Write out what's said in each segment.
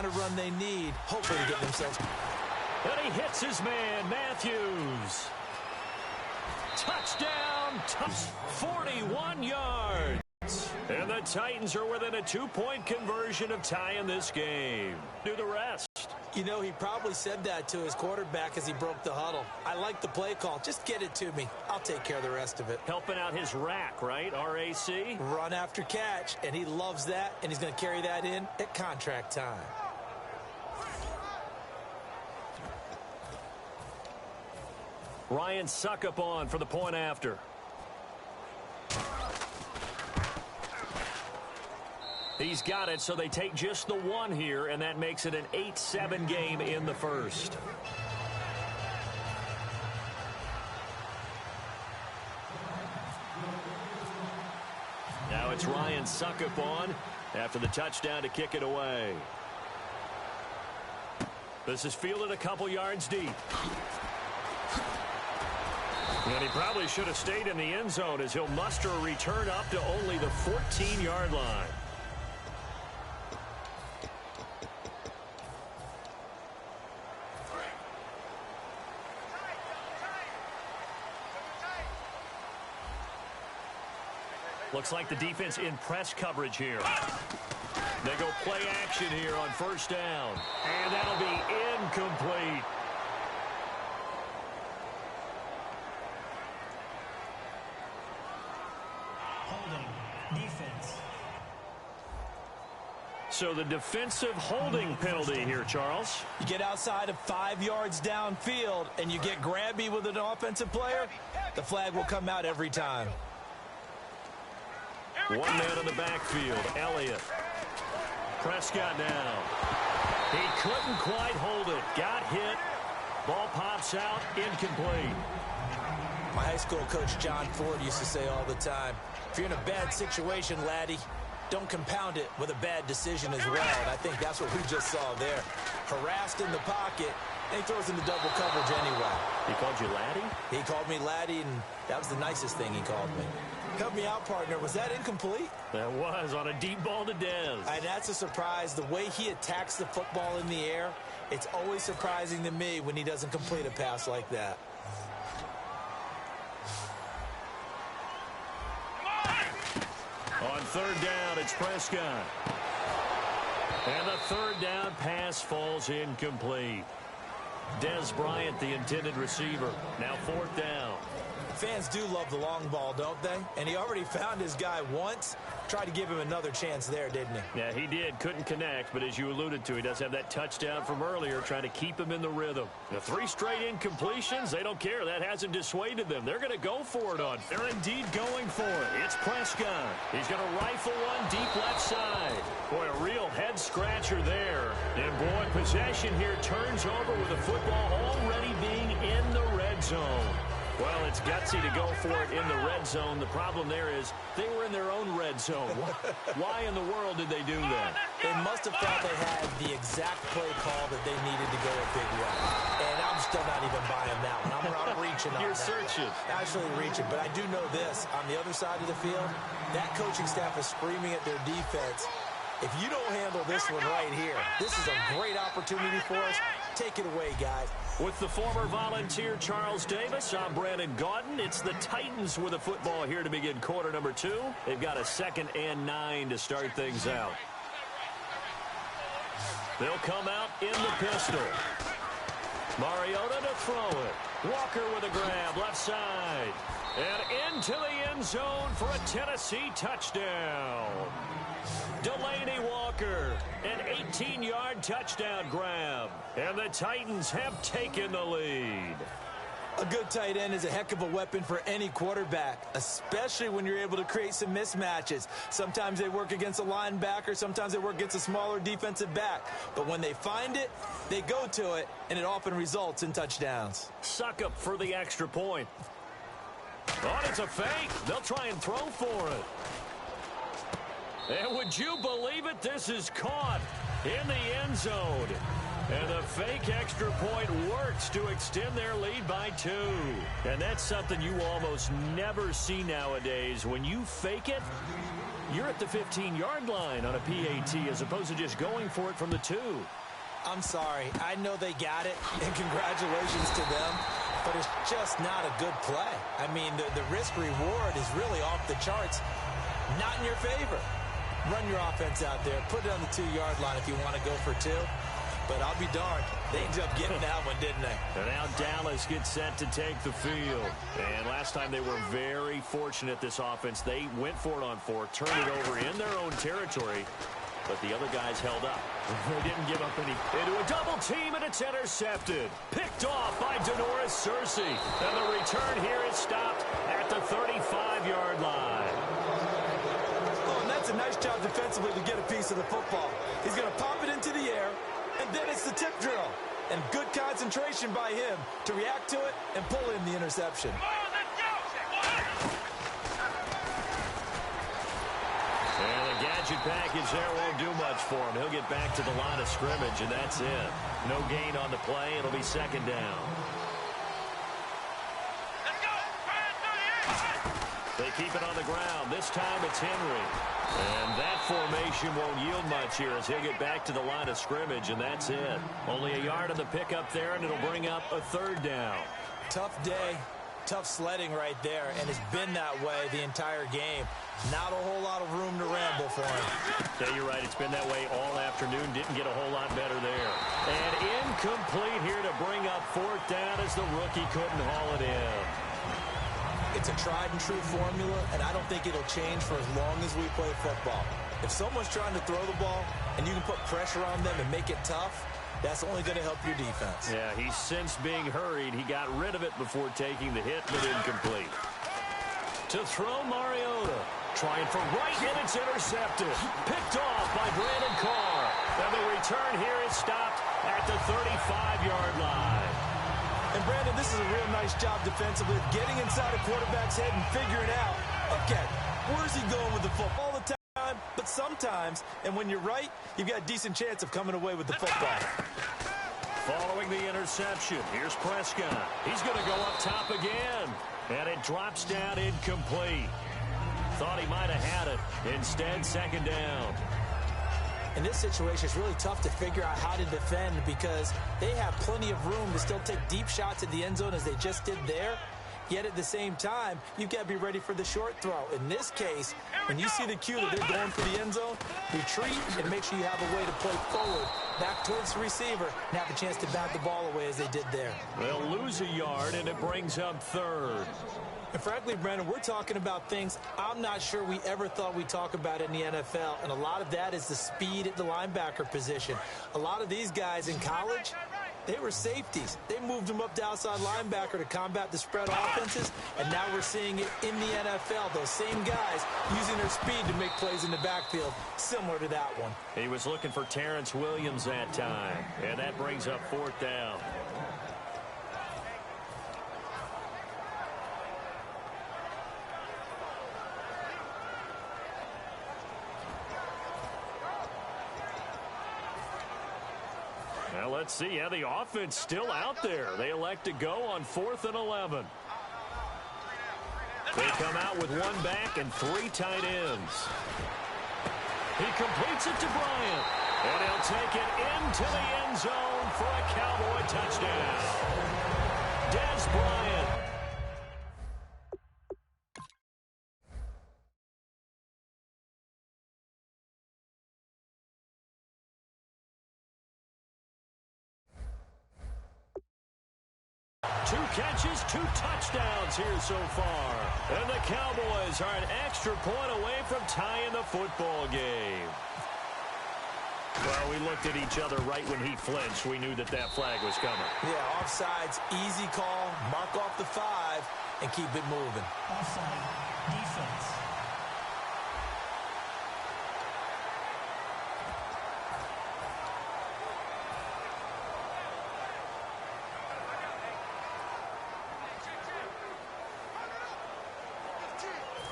kind of run they need, hopefully to get themselves. And he hits his man, Matthews. Touchdown, 41 yards. And the Titans are within a 2-point conversion of tying this game. Do the rest. You know, he probably said that to his quarterback as he broke the huddle. I like the play call. Just get it to me. I'll take care of the rest of it. Helping out his rack, right? RAC? Run after catch, and he loves that, and he's going to carry that in at contract time. Ryan Suckup on for the point after. He's got it, so they take just the one here, and that makes it an 8-7 game in the first. Now it's Ryan Suckup on after the touchdown to kick it away. This is fielded a couple yards deep. And he probably should have stayed in the end zone as he'll muster a return up to only the 14-yard line. Looks like the defense in press coverage here. They go play action here on first down. And that'll be incomplete. Holding. Defense. So the defensive holding penalty here, Charles. You get outside of 5 yards downfield and you get grabby with an offensive player, the flag will come out every time. One man in the backfield, Elliott. Prescott now. He couldn't quite hold it. Got hit. Ball pops out, incomplete. My high school coach, John Ford, used to say all the time, if you're in a bad situation, laddie, don't compound it with a bad decision as well. And I think that's what we just saw there. Harassed in the pocket, and he throws into double coverage anyway. He called you laddie? He called me laddie, and that was the nicest thing he called me. Help me out, partner. Was that incomplete? That was on a deep ball to Dez. And that's a surprise. The way he attacks the football in the air, it's always surprising to me when he doesn't complete a pass like that. On third down, it's Prescott. And the third down pass falls incomplete. Dez Bryant, the intended receiver. Now fourth down. Fans do love the long ball, don't they? And he already found his guy once. Tried to give him another chance there, didn't he? Yeah, he did. Couldn't connect, but as you alluded to, he does have that touchdown from earlier, trying to keep him in the rhythm. The 3 straight incompletions, they don't care. That hasn't dissuaded them. They're going to go for it on. They're indeed going for it. It's Prescott. He's going to rifle one deep left side. Boy, a real head-scratcher there. And, boy, possession here turns over with the football already being in the red zone. Well, it's gutsy to go for it in the red zone. The problem there is they were in their own red zone. Why in the world did they do that? They must have thought they had the exact play call that they needed to go a big way. And I'm still not even buying that one. I'm reaching on You're that. searching. Actually reaching. But I do know this. On the other side of the field, that coaching staff is screaming at their defense. If you don't handle this one right here, this is a great opportunity for us. Take it away, guys. With the former Volunteer Charles Davis, I'm Brandon Gaudin. It's the Titans with the football here to begin quarter number 2. They've got a 2nd and 9 to start things out. They'll come out in the pistol. Mariota to throw it. Walker with a grab, left side. And into the end zone for a Tennessee touchdown. Delaney Walker, an 18-yard touchdown grab. And the Titans have taken the lead. A good tight end is a heck of a weapon for any quarterback, especially when you're able to create some mismatches. Sometimes they work against a linebacker, sometimes they work against a smaller defensive back. But when they find it, they go to it, and it often results in touchdowns. Suckup for the extra point. Oh, it's a fake. They'll try and throw for it. And would you believe it? This is caught. in the end zone. And the fake extra point works to extend their lead by 2. And that's something you almost never see nowadays. When you fake it, you're at the 15-yard line on a PAT as opposed to just going for it from the 2. I'm sorry. I know they got it, and congratulations to them, but it's just not a good play. I mean, the risk-reward is really off the charts, not in your favor. Run your offense out there. Put it on the 2-yard line if you want to go for 2. But I'll be darned. They ended up getting that one, didn't they? And now Dallas gets set to take the field. And last time they were very fortunate, this offense. They went for it on 4, turned it over in their own territory. But the other guys held up. They didn't give up any. Into a double team, and it's intercepted. Picked off by Denoris Searcy. And the return here is stopped at the 35-yard line. Oh, and that's a nice job defensively to get a piece of the football. He's going to pop it into the air, and then it's the tip drill. And good concentration by him to react to it and pull in the interception. And the gadget package there won't do much for him. He'll get back to the line of scrimmage, and that's it. No gain on the play. It'll be second down. They keep it on the ground. This time it's Henry. And that formation won't yield much here as he'll get back to the line of scrimmage, and that's it. Only a yard on the pickup there, and it'll bring up a third down. Tough day, tough sledding right there, and it's been that way the entire game. Not a whole lot of room to ramble for him. Yeah, you're right. It's been that way all afternoon. Didn't get a whole lot better there. And incomplete here to bring up fourth down as the rookie couldn't haul it in. It's a tried-and-true formula, and I don't think it'll change for as long as we play football. If someone's trying to throw the ball and you can put pressure on them and make it tough, that's only going to help your defense. Yeah, he's since being hurried. He got rid of it before taking the hit, but incomplete. To throw Mariota. Trying for right, and it's intercepted. Picked off by Brandon Carr. And the return here is stopped at the 35-yard line. And, Brandon, this is a real nice job defensively, getting inside a quarterback's head and figuring out, okay, where's he going with the football all the time? But sometimes, and when you're right, you've got a decent chance of coming away with the football. Following the interception, here's Prescott. He's going to go up top again. And it drops down incomplete. Thought he might have had it. Instead, second down. In this situation, it's really tough to figure out how to defend because they have plenty of room to still take deep shots at the end zone as they just did there. Yet at the same time, you've got to be ready for the short throw. In this case, when you see the cue that they're going for the end zone, retreat and make sure you have a way to play forward, back towards the receiver, and have a chance to bat the ball away as they did there. They'll lose a yard, and it brings up third. And frankly, Brandon, we're talking about things I'm not sure we ever thought we'd talk about in the NFL, and a lot of that is the speed at the linebacker position. A lot of these guys in college, they were safeties. They moved them up to outside linebacker to combat the spread offenses, and now we're seeing it in the NFL. Those same guys using their speed to make plays in the backfield, similar to that one. He was looking for Terrence Williams that time, and that brings up fourth down. Well, let's see. Yeah, the offense still out there. They elect to go on 4th and 11. They come out with one back and 3 tight ends. He completes it to Bryant. And he'll take it into the end zone for a Cowboy touchdown. Dez Bryant. Two catches, 2 touchdowns here so far. And the Cowboys are an extra point away from tying the football game. Well, we looked at each other right when he flinched. We knew that that flag was coming. Yeah, offsides, easy call, mark off the 5, and keep it moving. Offside, defense.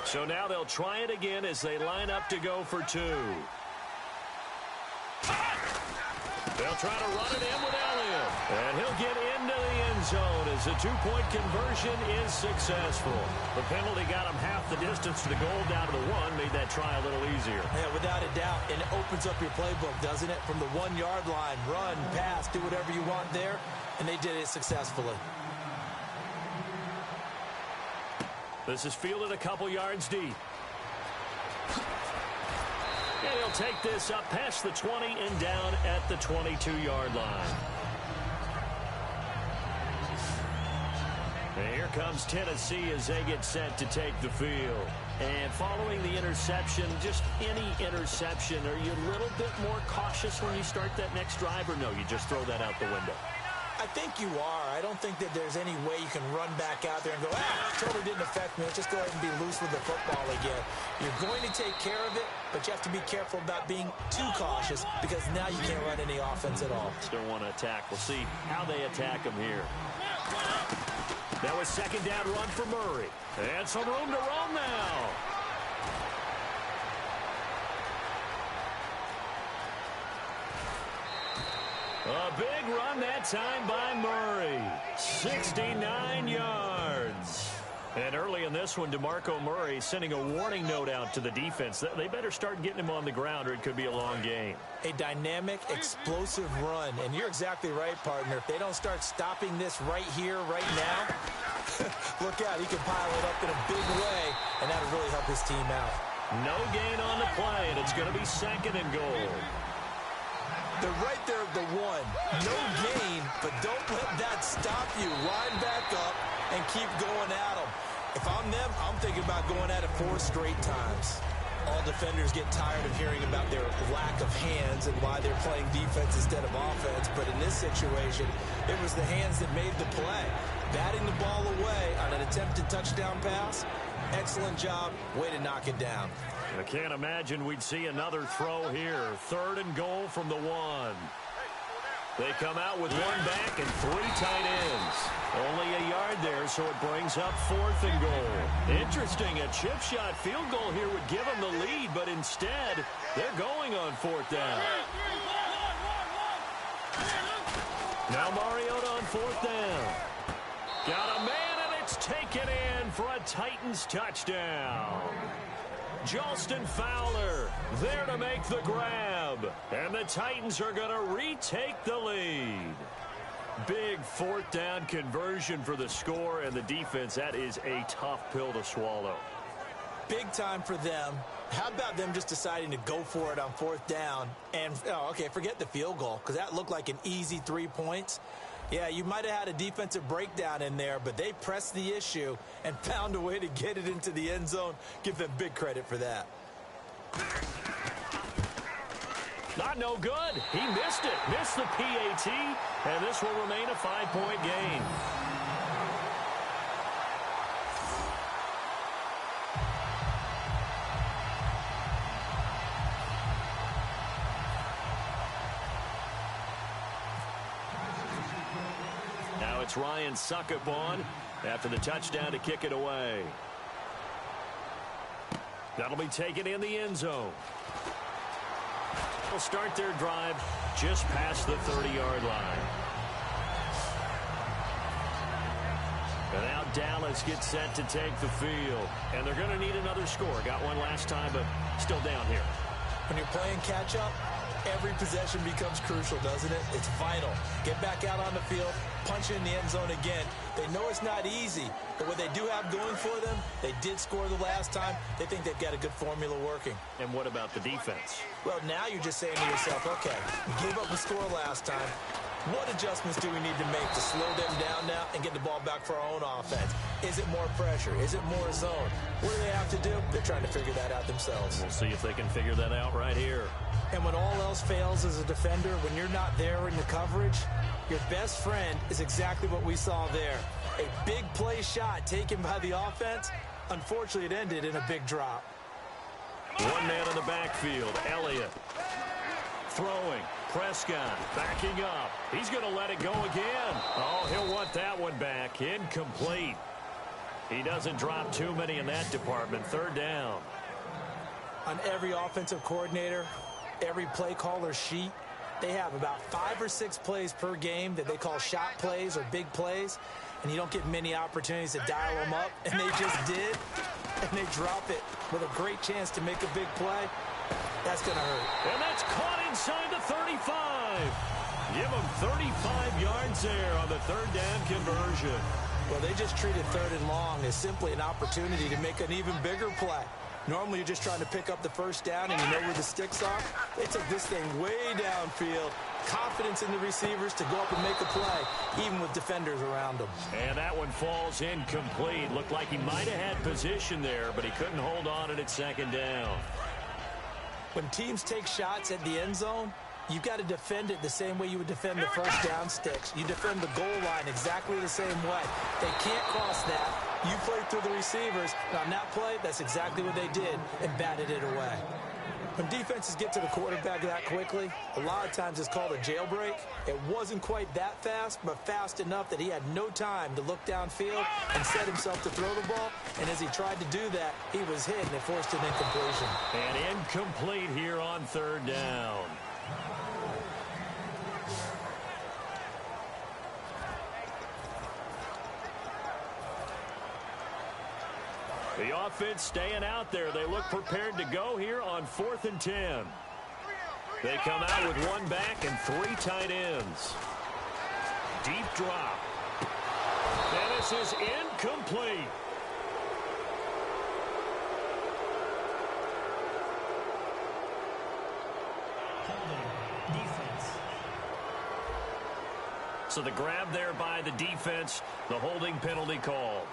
So now they'll try it again as they line up to go for 2. They'll try to run it in with Elliott. And he'll get into the end zone as the two-point conversion is successful. The penalty got him half the distance to the goal down to the one, made that try a little easier. Yeah, without a doubt. And it opens up your playbook, doesn't it? From the 1 yard line, run, pass, do whatever you want there. And they did it successfully. This is fielded a couple yards deep. And he'll take this up past the 20 and down at the 22-yard line. And here comes Tennessee as they get set to take the field. And following the interception, just any interception, are you a little bit more cautious when you start that next drive, or no, you just throw that out the window? I think you are. I don't think that there's any way you can run back out there and go, totally didn't affect me. Let's just go ahead and be loose with the football again. You're going to take care of it, but you have to be careful about being too cautious because now you can't run any offense at all. Still want to attack. We'll see how they attack him here. That was second down run for Murray. And some room to roam now. A big run that time by Murray. 69 yards. And early in this one, DeMarco Murray sending a warning note out to the defense. They better start getting him on the ground or it could be a long game. A dynamic, explosive run. And you're exactly right, partner. If they don't start stopping this right here, right now, look out. He can pile it up in a big way, and that'll really help his team out. No gain on the play, and it's going to be second and goal. They're right there at the one. No gain, but don't let that stop you. Line back up and keep going at them. If I'm them, I'm thinking about going at it 4 straight times. All defenders get tired of hearing about their lack of hands and why they're playing defense instead of offense. But in this situation, it was the hands that made the play. Batting the ball away on an attempted touchdown pass. Excellent job. Way to knock it down. I can't imagine we'd see another throw here. Third and goal from the one. They come out with one back and 3 tight ends. Only a yard there, so it brings up 4th and goal. Interesting, a chip shot field goal here would give them the lead, but instead, they're going on 4th down. Now Mariota on 4th down. Got a man, and it's taken in for a Titans touchdown. Justin Fowler there to make the grab. And the Titans are going to retake the lead. Big 4th down conversion for the score, and the defense, that is a tough pill to swallow. Big time for them. How about them just deciding to go for it on 4th down? And, forget the field goal, because that looked like an easy 3 points. Yeah, you might have had a defensive breakdown in there, but they pressed the issue and found a way to get it into the end zone. Give them big credit for that. Not no good. He missed it. Missed the PAT, and this will remain a 5-point game. Now it's Ryan Suckup on after the touchdown to kick it away. That'll be taken in the end zone. They'll start their drive just past the 30-yard line. And now Dallas gets set to take the field. And they're going to need another score. Got one last time, but still down here. When you're playing catch-up, every possession becomes crucial, doesn't it? It's vital. Get back out on the field, punch it in the end zone again. They know it's not easy, but what they do have going for them, they did score the last time. They think they've got a good formula working. And what about the defense? Well, now you're just saying to yourself, okay, we gave up a score last time. What adjustments do we need to make to slow them down now and get the ball back for our own offense? Is it more pressure? Is it more zone? What do they have to do? They're trying to figure that out themselves. We'll see if they can figure that out right here. And when all else fails as a defender, when you're not there in the coverage, your best friend is exactly what we saw there. A big play shot taken by the offense. Unfortunately, it ended in a big drop. One man in the backfield, Elliott. Throwing. Prescott backing up. He's going to let it go again. Oh, he'll want that one back. Incomplete. He doesn't drop too many in that department. 3rd down. On every offensive coordinator, every play caller sheet, they have about 5 or 6 plays per game that they call shot plays or big plays, and you don't get many opportunities to dial them up, and they just did, and they drop it with a great chance to make a big play. That's going to hurt. And that's caught inside the 35. Give them 35 yards there on the third down conversion. Well, they just treated 3rd and long as simply an opportunity to make an even bigger play. Normally, you're just trying to pick up the first down and you know where the sticks are. They took this thing way downfield. Confidence in the receivers to go up and make a play, even with defenders around them. And that one falls incomplete. Looked like he might have had position there, but he couldn't hold on at 2nd down. When teams take shots at the end zone, you've got to defend it the same way you would defend the first down sticks. You defend the goal line exactly the same way. They can't cross that. You play through the receivers. And on that play, that's exactly what they did and batted it away. When defenses get to the quarterback that quickly, a lot of times it's called a jailbreak. It wasn't quite that fast, but fast enough that he had no time to look downfield and set himself to throw the ball. And as he tried to do that, he was hit, and it forced an incompletion. And incomplete here on 3rd down. The offense staying out there. They look prepared to go here on 4th and 10. They come out with 1 back and 3 tight ends. Deep drop. And this is incomplete. Holding. Defense. So the grab there by the defense, the holding penalty call.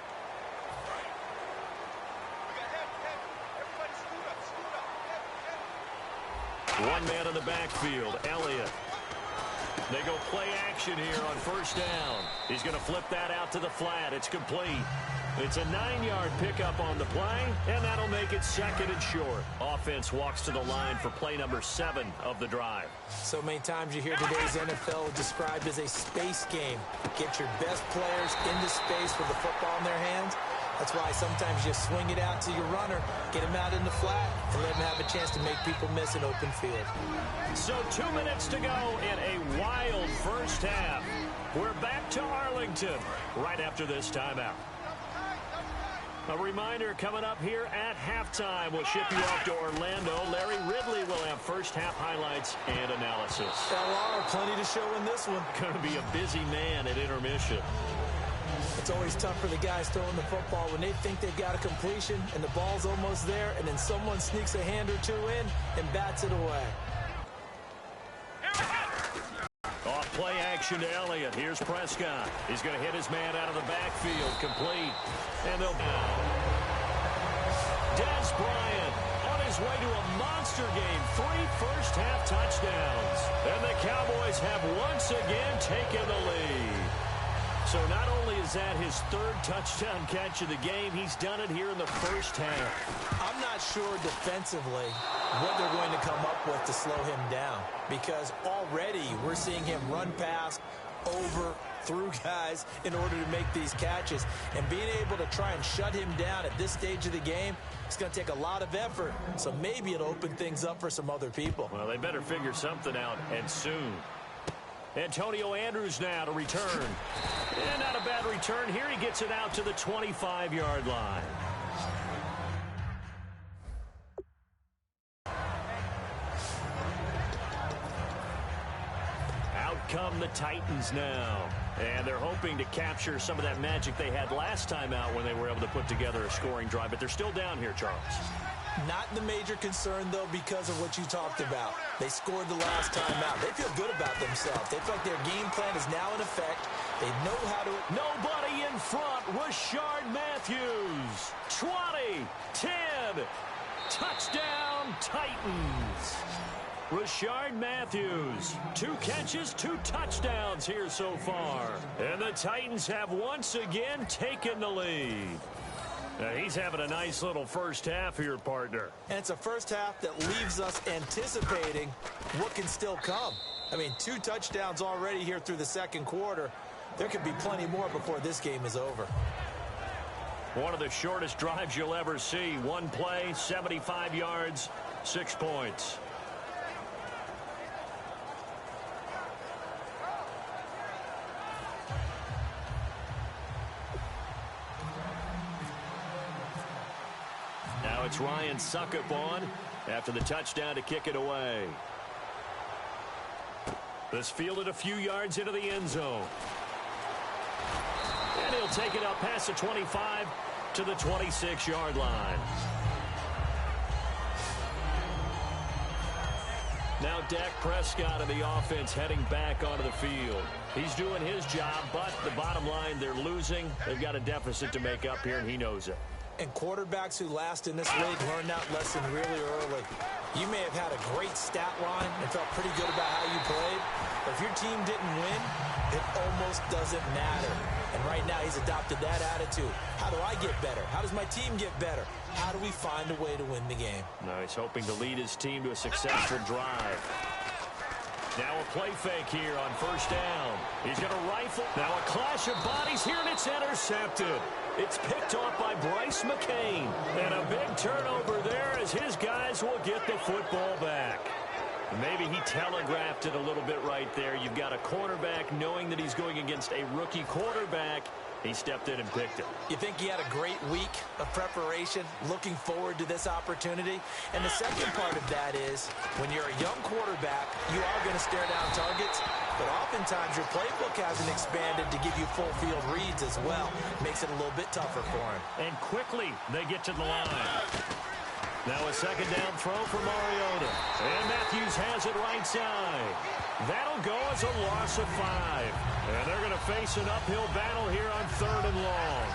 One man in the backfield, Elliott. They go play action here on 1st down. He's going to flip that out to the flat. It's complete. It's a 9-yard pickup on the play, and that'll make it 2nd and short. Offense walks to the line for play number 7 of the drive. So many times you hear today's NFL described as a space game. Get your best players into space with the football in their hands. That's why sometimes you swing it out to your runner, get him out in the flat, and let him have a chance to make people miss an open field. So 2 minutes to go in a wild first half. We're back to Arlington right after this timeout. A reminder coming up here at halftime. We'll ship you off to Orlando. Larry Ridley will have first half highlights and analysis. Plenty to show in this one. Going to be a busy man at intermission. It's always tough for the guys throwing the football when they think they've got a completion and the ball's almost there, and then someone sneaks a hand or 2 in and bats it away. Off play action to Elliott. Here's Prescott. He's going to hit his man out of the backfield. Complete. And they'll Des Bryant on his way to a monster game. 3 first-half touchdowns. And the Cowboys have once again taken the lead. So not only is that his 3rd touchdown catch of the game, he's done it here in the first half. I'm not sure defensively what they're going to come up with to slow him down, because already we're seeing him run past, over, through guys in order to make these catches. And being able to try and shut him down at this stage of the game, it's going to take a lot of effort. So maybe it'll open things up for some other people. Well, they better figure something out, and soon. Antonio Andrews now to return. And not a bad return here. He gets it out to the 25-yard line. Out come the Titans now. And they're hoping to capture some of that magic they had last time out when they were able to put together a scoring drive. But they're still down here, Charles. Not the major concern, though, because of what you talked about. They scored the last time out. They feel good about themselves. They feel like their game plan is now in effect. They know how to... Nobody in front. Rashard Matthews. 20, 10. Touchdown, Titans. Rashard Matthews. 2 catches, 2 touchdowns here so far. And the Titans have once again taken the lead. Now he's having a nice little first half here, partner. And it's a first half that leaves us anticipating what can still come. I mean, 2 touchdowns already here through the second quarter. There could be plenty more before this game is over. One of the shortest drives you'll ever see. 1 play, 75 yards, 6 points. it's Ryan Suckup on after the touchdown to kick it away. This fielded a few yards into the end zone. And he'll take it up past the 25 to the 26-yard line. Now Dak Prescott of the offense heading back onto the field. He's doing his job, but the bottom line, they're losing. They've got a deficit to make up here, and he knows it. And quarterbacks who last in this league learn that lesson really early. You may have had a great stat line and felt pretty good about how you played, but if your team didn't win, it almost doesn't matter. And right now he's adopted that attitude. How do I get better? How does my team get better? How do we find a way to win the game? Now he's hoping to lead his team to a successful drive. Now a play fake here on first down. He's going to rifle. Now a clash of bodies here, and it's intercepted. It's picked off by Bryce McCain. And a big turnover there as his guys will get the football back. Maybe he telegraphed it a little bit right there. You've got a cornerback knowing that he's going against a rookie quarterback. He stepped in and picked it. You think he had a great week of preparation, looking forward to this opportunity? And the second part of that is, when you're a young quarterback, you are going to stare down targets, but oftentimes your playbook hasn't expanded to give you full field reads as well. Makes it a little bit tougher for him. And quickly, they get to the line. Now a second down throw for Mariota. And Matthews has it right side. That'll go as a loss of 5. And they're going to face an uphill battle here on 3rd and long.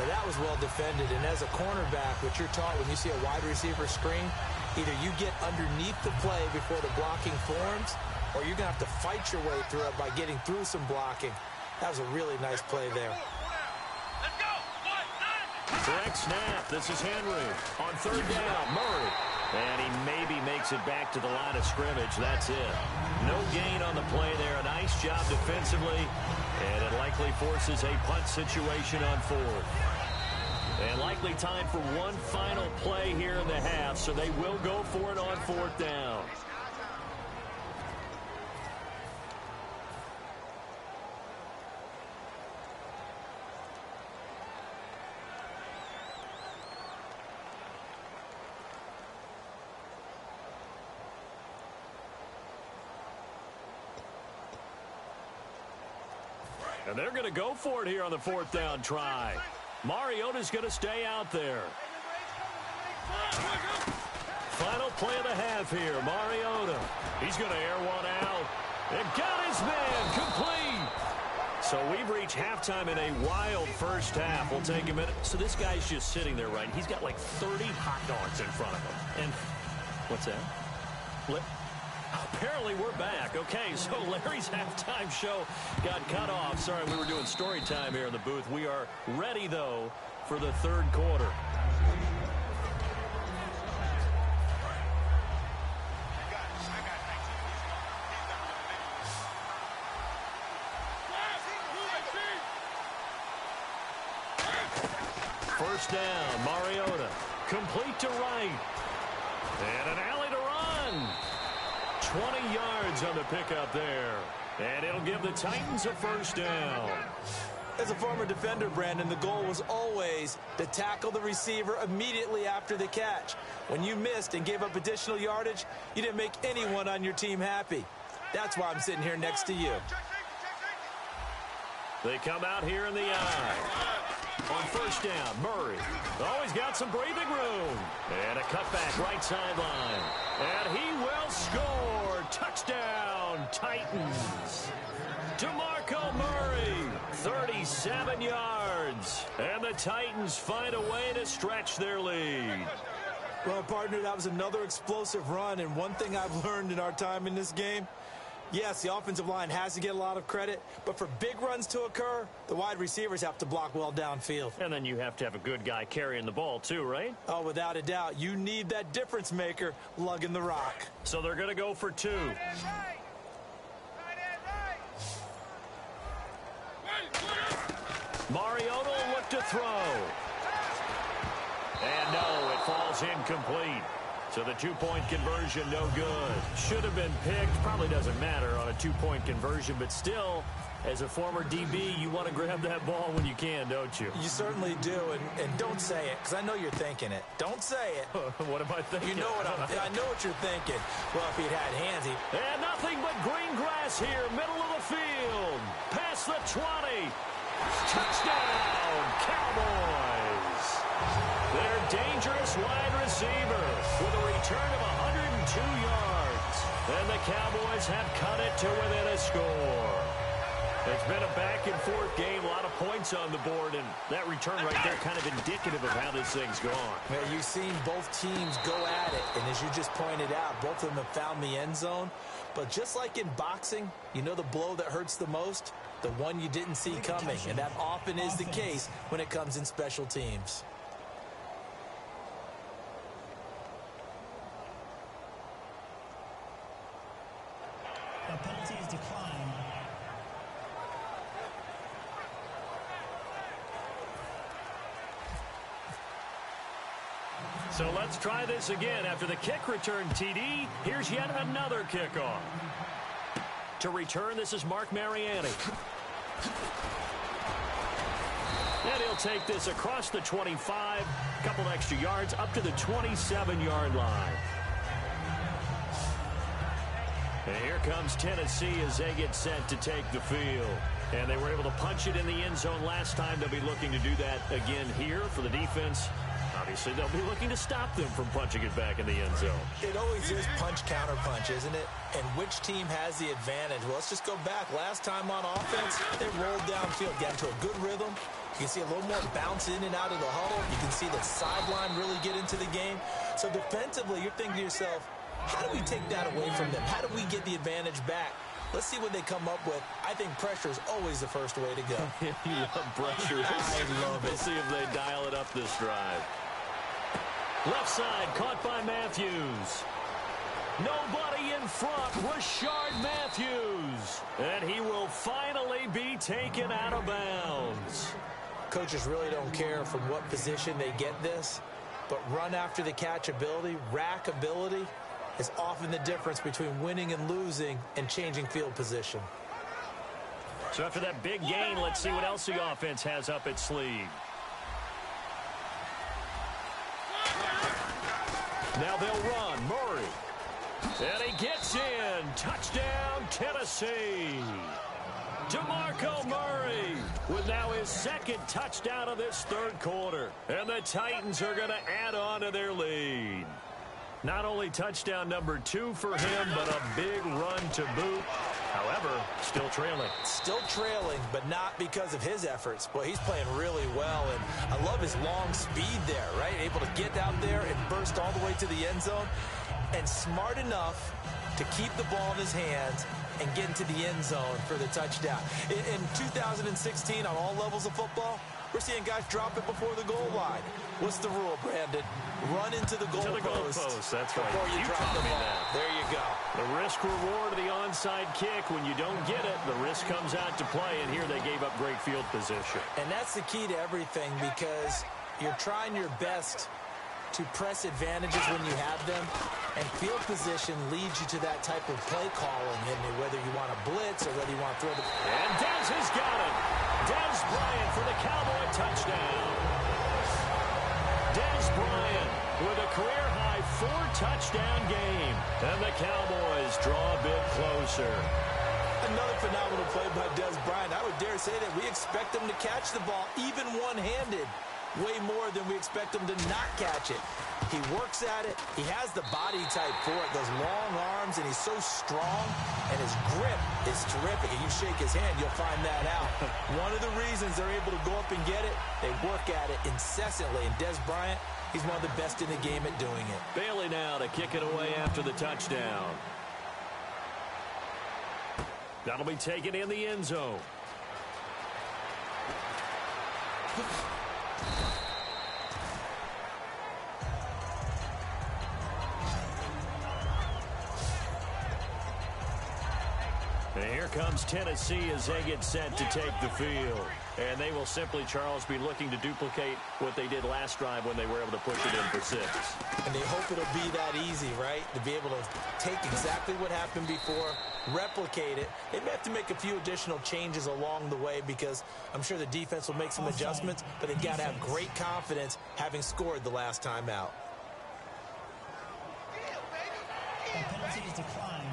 Now that was well defended. And as a cornerback, what you're taught when you see a wide receiver screen, either you get underneath the play before the blocking forms, or you're going to have to fight your way through it by getting through some blocking. That was a really nice play there. Correct snap. This is Henry on 3rd down. Murray. And he maybe makes it back to the line of scrimmage. That's it. No gain on the play there. A nice job defensively. And it likely forces a punt situation on 4th. And likely time for one final play here in the half. So they will go for it on 4th down. And they're going to go for it here on the 4th down try. Mariota's going to stay out there. Final play of the half here. Mariota. He's going to air one out. And got his man complete. So we've reached halftime in a wild first half. We'll take a minute. So this guy's just sitting there, right? He's got like 30 hot dogs in front of him. And what's that? Apparently we're back. Okay, so Larry's halftime show got cut off. Sorry, we were doing story time here in the booth. We are ready, though, for the 3rd quarter. First down, Mariota. Complete to right. And an alley to run. 20 yards on the pickup there. And it'll give the Titans a first down. As a former defender, Brandon, the goal was always to tackle the receiver immediately after the catch. When you missed and gave up additional yardage, you didn't make anyone on your team happy. That's why I'm sitting here next to you. They come out here in the eye. On first down, Murray. Always got some breathing room. And a cutback right sideline. And he will score. Touchdown, Titans. DeMarco Murray, 37 yards. And the Titans find a way to stretch their lead. Well, partner, that was another explosive run. And one thing I've learned in our time in this game, yes, the offensive line has to get a lot of credit, but for big runs to occur, the wide receivers have to block well downfield. And then you have to have a good guy carrying the ball too, right? Oh, without a doubt. You need that difference maker lugging the rock. So they're going to go for 2. Mariota will look to throw. And no, it falls incomplete. So the two-point conversion, no good. Should have been picked. Probably doesn't matter on a two-point conversion, but still, as a former DB, you want to grab that ball when you can, don't you? You certainly do, and don't say it, because I know you're thinking it. Don't say it. What am I thinking? You know what I know what you're thinking. Well, if he'd had hands, And nothing but green grass here, middle of the field. Past the 20. Touchdown, Cowboys. Their dangerous wide receiver with a return of 102 yards. And the Cowboys have cut it to within a score. It's been a back-and-forth game, a lot of points on the board, and that return right there kind of indicative of how this thing's gone. Well, you've seen both teams go at it, and as you just pointed out, both of them have found the end zone. But just like in boxing, you know the blow that hurts the most? The one you didn't see coming, and that often is the case when it comes in special teams. The penalty is declined. So let's try this again. After the kick return, TD, here's yet another kickoff. To return, this is Mark Mariani. And he'll take this across the 25, a couple extra yards, up to the 27-yard line. And here comes Tennessee as they get set to take the field. And they were able to punch it in the end zone last time. They'll be looking to do that again here for the defense. Obviously, they'll be looking to stop them from punching it back in the end zone. It always is punch-counter-punch, isn't it? And which team has the advantage? Well, let's just go back. Last time on offense, they rolled downfield, got into a good rhythm. You can see a little more bounce in and out of the huddle. You can see the sideline really get into the game. So defensively, you're thinking to yourself, how do we take that away from them? How do we get the advantage back? Let's see what they come up with. I think pressure is always the first way to go. You love pressure. I love it. We'll see if they dial it up this drive. Left side, caught by Matthews. Nobody in front, Rashard Matthews. And he will finally be taken out of bounds. Coaches really don't care from what position they get this, but run after the catch ability, rack ability, is often the difference between winning and losing and changing field position. So after that big gain, let's see what else the offense has up its sleeve. Now they'll run. Murray. And he gets in. Touchdown, Tennessee. DeMarco Murray with now his second touchdown of this third quarter. And the Titans are going to add on to their lead. Not only touchdown number 2 for him, but a big run to boot. However, still trailing. Still trailing, but not because of his efforts. Boy, he's playing really well, and I love his long speed there, right? Able to get out there and burst all the way to the end zone, and smart enough to keep the ball in his hands and get into the end zone for the touchdown. In 2016, on all levels of football, we're seeing guys drop it before the goal line. What's the rule, Brandon? Run into the goal post. That's right. Before you drop the ball. That. There you go. The risk reward of the onside kick. When you don't get it, the risk comes out to play, and here they gave up great field position. And that's the key to everything, because you're trying your best to press advantages when you have them, and field position leads you to that type of play calling, and whether you want to blitz or whether you want to throw the... And Dez has got it. Dez Bryant for the Cowboy touchdown. Dez Bryant with a career-high 4-touchdown game. And the Cowboys draw a bit closer. Another phenomenal play by Dez Bryant. I would dare say that we expect him to catch the ball, even one-handed, way more than we expect him to not catch it. He works at it. He has the body type for it, those long arms, and he's so strong, and his grip is terrific. If you shake his hand, you'll find that out. One of the reasons they're able to go up and get it, they work at it incessantly, and Dez Bryant, he's one of the best in the game at doing it. Bailey now to kick it away after the touchdown. That'll be taken in the end zone. And here comes Tennessee as they get set to take the field. And they will simply, Charles, be looking to duplicate what they did last drive when they were able to push it in for 6. And they hope it'll be that easy, right? To be able to take exactly what happened before, replicate it. They may have to make a few additional changes along the way because I'm sure the defense will make some adjustments, but they've got to have great confidence having scored the last time out. The penalty is declined.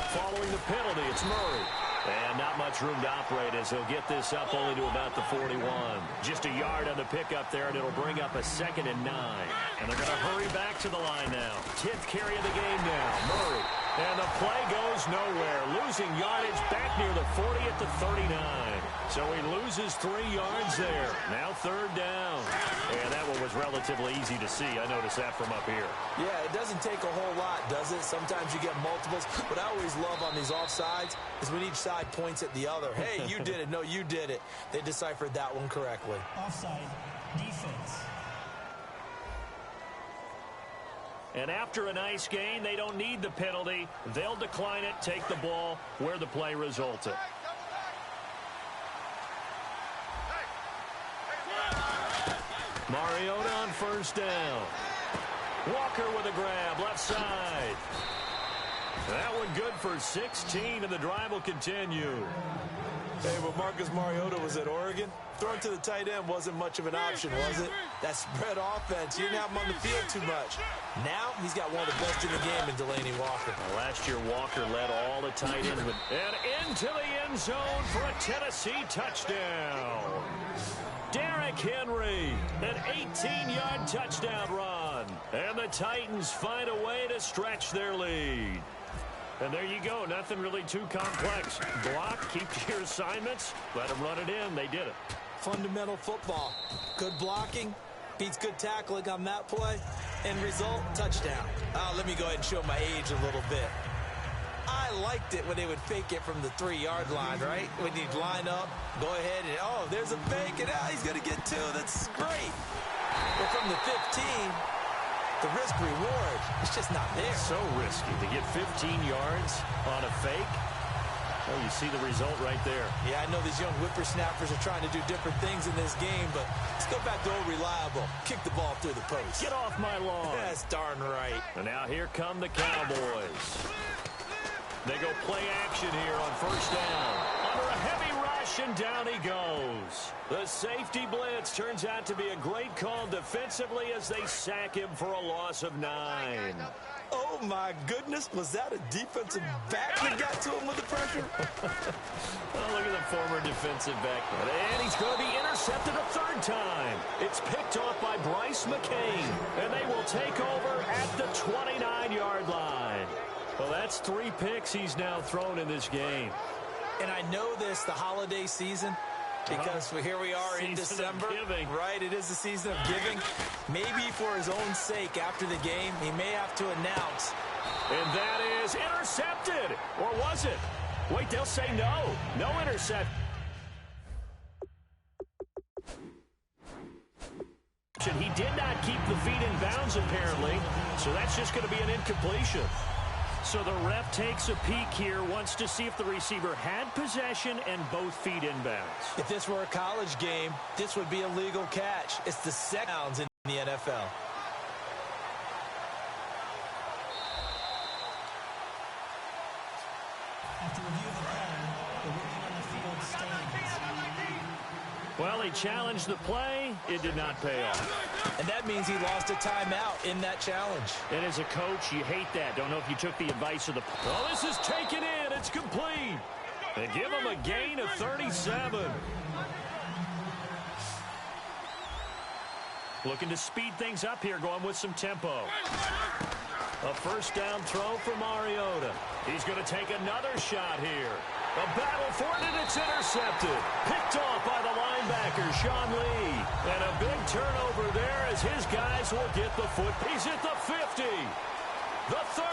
Following the penalty, it's Murray. And not much room to operate as he'll get this up only to about the 41. Just a yard on the pickup there, and it'll bring up a 2nd and 9. And they're going to hurry back to the line now. 10th carry of the game now. Murray. And the play goes nowhere. Losing yardage back near the 40 at the 39. So he loses 3 yards there. Now 3rd down. And that one was relatively easy to see. I noticed that from up here. Yeah, it doesn't take a whole lot, does it? Sometimes you get multiples. What I always love on these offsides is when each side points at the other. Hey, you did it. No, you did it. They deciphered that one correctly. Offside, defense. And after a nice gain, they don't need the penalty. They'll decline it, take the ball where the play resulted. Mariota on 1st down. Walker with a grab, left side. That one good for 16, and the drive will continue. Hey, when Marcus Mariota was at Oregon, throwing to the tight end wasn't much of an option, was it? That spread offense, you didn't have him on the field too much. Now, he's got one of the best in the game in Delaney Walker. Last year, Walker led all the tight ends. And into the end zone for a Tennessee touchdown. Derrick Henry, an 18-yard touchdown run. And the Titans find a way to stretch their lead. And there you go. Nothing really too complex. Block, keep to your assignments, let them run it in. They did it. Fundamental football. Good blocking beats good tackling on that play. End result, touchdown. Let me go ahead and show my age a little bit. I liked it when they would fake it from the 3-yard line, right? When you'd line up, go ahead and, oh, there's a fake, and he's going to get 2. That's great. But from the 15, the risk-reward, it's just not there. So risky to get 15 yards on a fake. Oh, you see the result right there. Yeah, I know these young whippersnappers are trying to do different things in this game, but let's go back to old reliable. Kick the ball through the post. Get off my lawn. That's darn right. And now here come the Cowboys. They go play action here on 1st down. Under a heavy rush, and down he goes. The safety blitz turns out to be a great call defensively as they sack him for a loss of 9. Oh, my goodness. Was that a defensive back that got to him with the pressure? Oh, look at the former defensive back. And he's going to be intercepted a 3rd time. It's picked off by Bryce McCain. And they will take over at the 29-yard line. Well, that's 3 picks he's now thrown in this game. And I know this, the holiday season, because here we are in December, right? It is the season of giving. Maybe for his own sake after the game, he may have to announce. And that is intercepted. Or was it? Wait, they'll say no. No intercept. He did not keep the feet in bounds, apparently. So that's just going to be an incompletion. So the ref takes a peek here, wants to see if the receiver had possession and both feet inbounds. If this were a college game, this would be a legal catch. It's the second downs in the NFL. After review of the play, the ruling on the field stands. Well, he challenged the play. It did not pay off. And that means he lost a timeout in that challenge. And as a coach, you hate that. Don't know if you took the advice of the... Oh, this is taken in. It's complete. They give him a gain of 37. Looking to speed things up here, going with some tempo. A 1st down throw for Mariota. He's going to take another shot here. A battle for it, and it's intercepted. Picked off by the linebacker, Sean Lee. And a big turnover there as his guys will get the foot. He's at the 50, the 30,